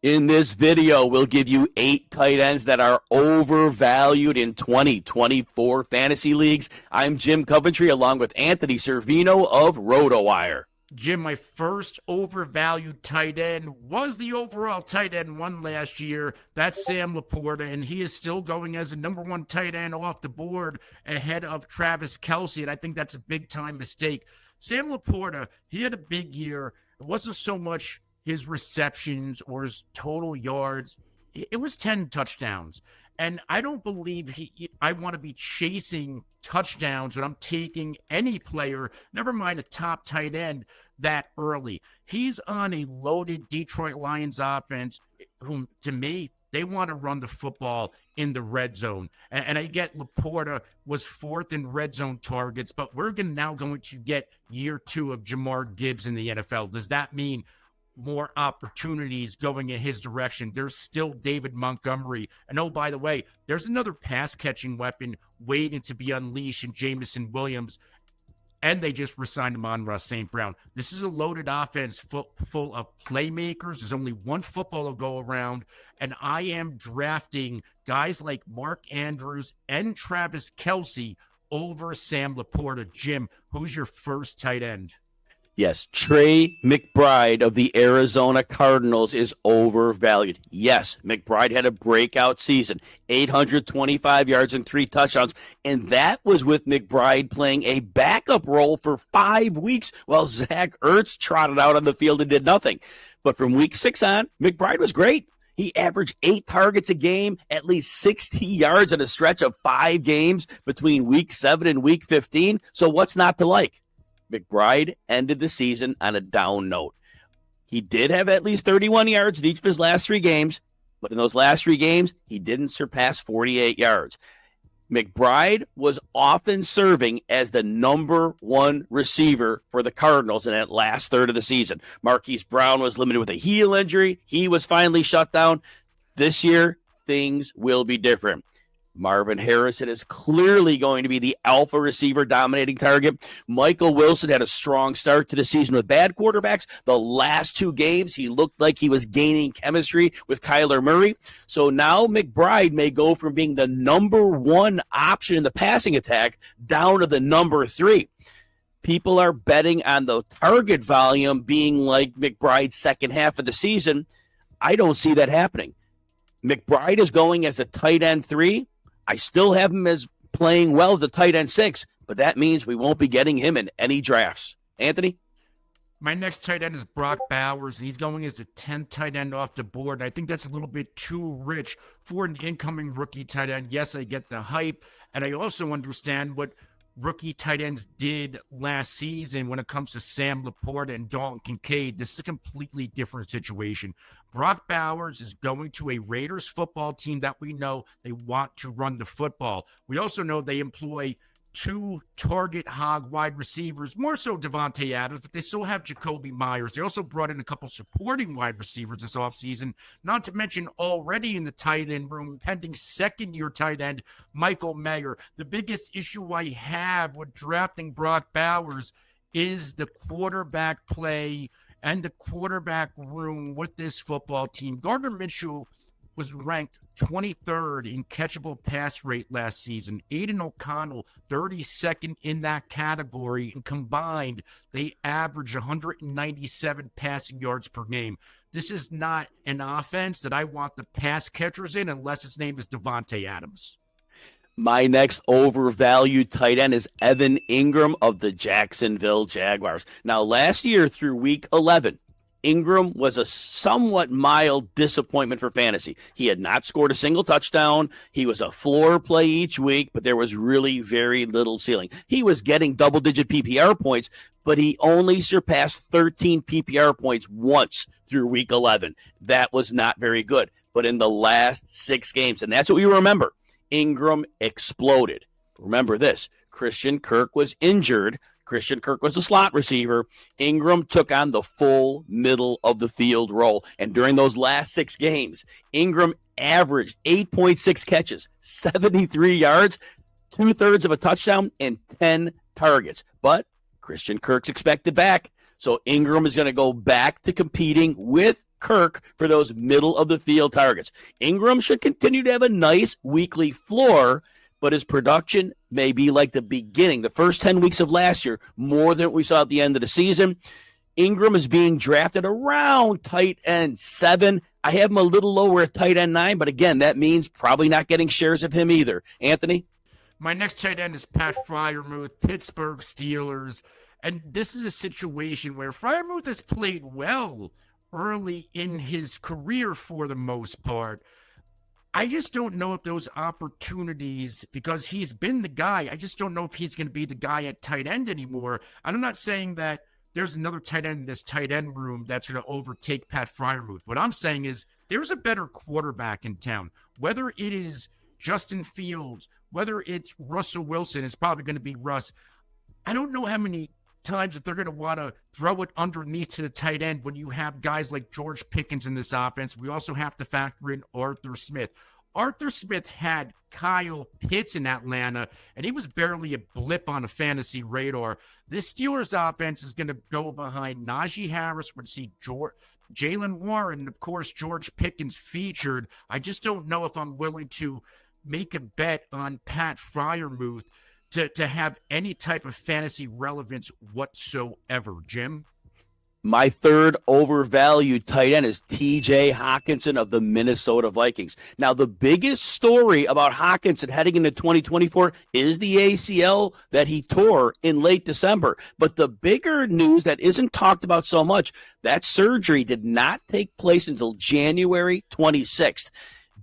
In this video, we'll give you 8 tight ends that are overvalued in 2024 fantasy leagues. I'm Jim Coventry along with Anthony Cervino of RotoWire. Jim, my first overvalued tight end was the overall tight end one last year. That's Sam LaPorta, and he is still going as the number one tight end off the board ahead of Travis Kelce, and I think that's a big-time mistake. Sam LaPorta, he had a big year. It wasn't so much his receptions or his total yards. It was 10 touchdowns. And I don't believe I want to be chasing touchdowns when I'm taking any player, never mind a top tight end, that early. He's on a loaded Detroit Lions offense, whom, to me, they want to run the football in the red zone. And I get LaPorta was 4th in red zone targets, but we're now going to get year 2 of Jamar Gibbs in the NFL. Does that mean more opportunities going in his direction? There's still David Montgomery. And oh, by the way, there's another pass-catching weapon waiting to be unleashed in Jameson Williams. And they just re-signed Amon-Ra St. Brown. This is a loaded offense full of playmakers. There's only one football to go around. And I am drafting guys like Mark Andrews and Travis Kelce over Sam LaPorta. Jim, who's your first tight end? Yes, Trey McBride of the Arizona Cardinals is overvalued. Yes, McBride had a breakout season, 825 yards and 3 touchdowns, and that was with McBride playing a backup role for 5 weeks while Zach Ertz trotted out on the field and did nothing. But from week 6 on, McBride was great. He averaged 8 targets a game, at least 60 yards in a stretch of 5 games between week 7 and week 15. So what's not to like? McBride ended the season on a down note. He did have at least 31 yards in each of his last 3 games, but in those last 3 games, he didn't surpass 48 yards. McBride was often serving as the number 1 receiver for the Cardinals in that last third of the season. Marquise Brown was limited with a heel injury. He was finally shut down. This year, things will be different. Marvin Harrison is clearly going to be the alpha receiver dominating target. Michael Wilson had a strong start to the season with bad quarterbacks. The last 2 games, he looked like he was gaining chemistry with Kyler Murray. So now McBride may go from being the number 1 option in the passing attack down to the number 3. People are betting on the target volume being like McBride's second half of the season. I don't see that happening. McBride is going as the tight end 3. I still have him as playing well as the tight end 6, but that means we won't be getting him in any drafts. Anthony? My next tight end is Brock Bowers, and he's going as the 10th tight end off the board. I think that's a little bit too rich for an incoming rookie tight end. Yes, I get the hype, and I also understand what rookie tight ends did last season when it comes to Sam LaPorta and Dalton Kincaid. This is a completely different situation. Brock Bowers is going to a Raiders football team that we know they want to run the football. We also know they employ 2 target hog wide receivers, more so Devontae Adams, but they still have Jacoby Myers. They also brought in a couple supporting wide receivers this offseason, not to mention already in the tight end room, pending second-year tight end Michael Mayer. The biggest issue I have with drafting Brock Bowers is the quarterback play and the quarterback room with this football team. Gardner Minshew was ranked 23rd in catchable pass rate last season. Aiden O'Connell, 32nd in that category. And combined, they average 197 passing yards per game. This is not an offense that I want the pass catchers in unless his name is Devontae Adams. My next overvalued tight end is Evan Engram of the Jacksonville Jaguars. Now, last year through week 11, Engram was a somewhat mild disappointment for fantasy. He had not scored a single touchdown. He was a floor play each week, but there was really very little ceiling. He was getting double-digit PPR points, but he only surpassed 13 PPR points once through week 11. That was not very good. But in the last 6 games, and that's what we remember, Engram exploded. Remember this, Christian Kirk was injured. Christian Kirk was a slot receiver. Engram took on the full middle of the field role. And during those last 6 games, Engram averaged 8.6 catches, 73 yards, 2/3 of a touchdown, and 10 targets. But Christian Kirk's expected back. So Engram is going to go back to competing with Kirk for those middle-of-the-field targets. Engram should continue to have a nice weekly floor, but his production may be like the beginning, the first 10 weeks of last year, more than what we saw at the end of the season. Engram is being drafted around tight end 7. I have him a little lower at tight end 9, but again, that means probably not getting shares of him either. Anthony? My next tight end is Pat Freiemuth, Pittsburgh Steelers. And this is a situation where Freiemuth has played well early in his career for the most part. I just don't know if those opportunities, because he's been the guy, I just don't know if he's going to be the guy at tight end anymore. And I'm not saying that there's another tight end in this tight end room that's going to overtake Pat Freiemuth. What I'm saying is there's a better quarterback in town. Whether it is Justin Fields, whether it's Russell Wilson, it's probably going to be Russ. I don't know how many times that they're going to want to throw it underneath to the tight end when you have guys like George Pickens in this offense. We also have to factor in Arthur Smith. Arthur Smith had Kyle Pitts in Atlanta, and he was barely a blip on a fantasy radar. This Steelers offense is going to go behind Najee Harris. We're going to see Jalen Warren, and of course, George Pickens featured. I just don't know if I'm willing to make a bet on Pat Freiemuth to have any type of fantasy relevance whatsoever. Jim? My third overvalued tight end is T.J. Hockenson of the Minnesota Vikings. Now, the biggest story about Hockenson heading into 2024 is the ACL that he tore in late December. But the bigger news that isn't talked about so much, that surgery did not take place until January 26th.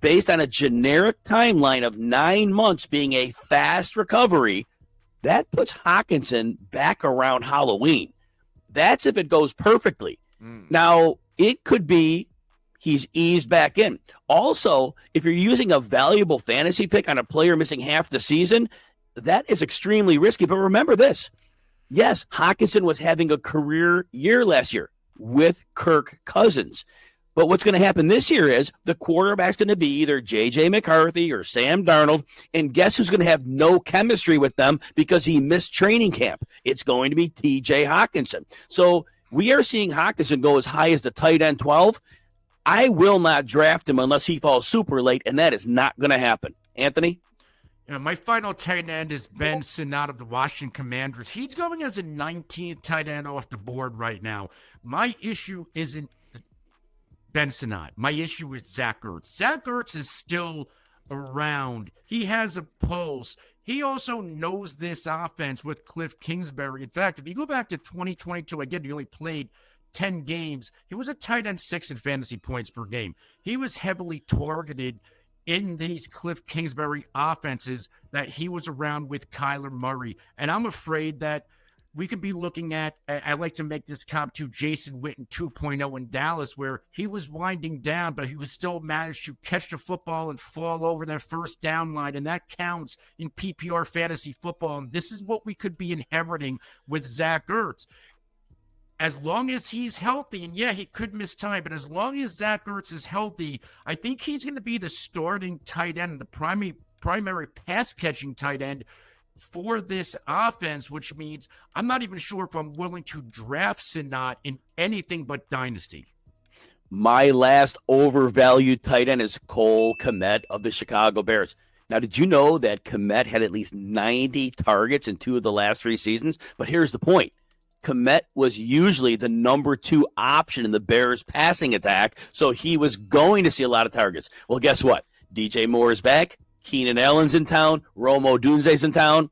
Based on a generic timeline of 9 months being a fast recovery, that puts Hockenson back around Halloween. That's if it goes perfectly. Now, it could be he's eased back in. Also, if you're using a valuable fantasy pick on a player missing half the season, that is extremely risky. But remember this. Yes, Hockenson was having a career year last year with Kirk Cousins. But what's going to happen this year is the quarterback's going to be either J.J. McCarthy or Sam Darnold, and guess who's going to have no chemistry with them because he missed training camp? It's going to be T.J. Hockenson. So we are seeing Hockenson go as high as the tight end 12. I will not draft him unless he falls super late, and that is not going to happen. Anthony? Yeah, my final tight end is Ben Sinnott of the Washington Commanders. He's going as a 19th tight end off the board right now. My issue isn't Ben Sinnott. My issue is Zach Ertz. Zach Ertz is still around. He has a pulse. He also knows this offense with Cliff Kingsbury. In fact, if you go back to 2022, again, he only played 10 games. He was a tight end 6 in fantasy points per game. He was heavily targeted in these Cliff Kingsbury offenses that he was around with Kyler Murray. And I'm afraid that we could be looking at, I like to make this comp to Jason Witten 2.0 in Dallas, where he was winding down, but he was still managed to catch the football and fall over that first down line, and that counts in PPR fantasy football. And this is what we could be inheriting with Zach Ertz. As long as he's healthy, and yeah, he could miss time, but as long as Zach Ertz is healthy, I think he's going to be the starting tight end, the primary pass-catching tight end for this offense, which means I'm not even sure if I'm willing to draft Sinnott in anything but Dynasty. My last overvalued tight end is Cole Kmet of the Chicago Bears. Now, did you know that Kmet had at least 90 targets in 2 of the last 3 seasons? But here's the point. Kmet was usually the number 2 option in the Bears passing attack, so he was going to see a lot of targets. Well, guess what? DJ Moore is back. Keenan Allen's in town. Rome Odunze's in town.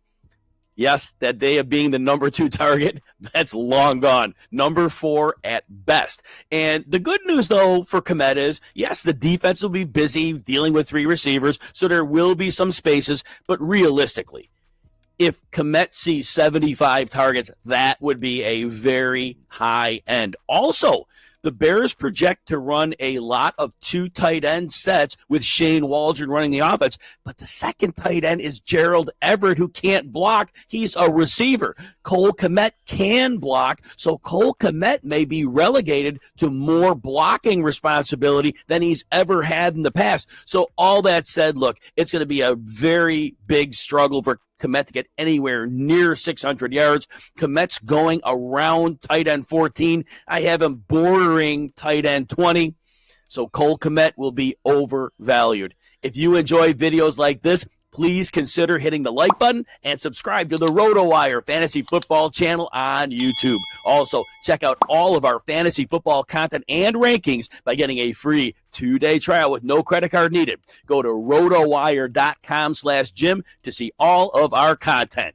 Yes, that day of being the number 2 target, that's long gone. Number 4 at best. And the good news, though, for Kmet is, yes, the defense will be busy dealing with 3 receivers, so there will be some spaces. But realistically, if Kmet sees 75 targets, that would be a very high end. Also, the Bears project to run a lot of 2 tight end sets with Shane Waldron running the offense, but the second tight end is Gerald Everett, who can't block. He's a receiver. Cole Kmet can block, so Cole Kmet may be relegated to more blocking responsibility than he's ever had in the past. So all that said, look, it's going to be a very big struggle for Kmet to get anywhere near 600 yards. Kmet's going around tight end 14. I have him bordering tight end 20. So Cole Kmet will be overvalued. If you enjoy videos like this, please consider hitting the like button and subscribe to the RotoWire Fantasy Football channel on YouTube. Also, check out all of our fantasy football content and rankings by getting a free 2-day trial with no credit card needed. Go to rotowire.com/Jim to see all of our content.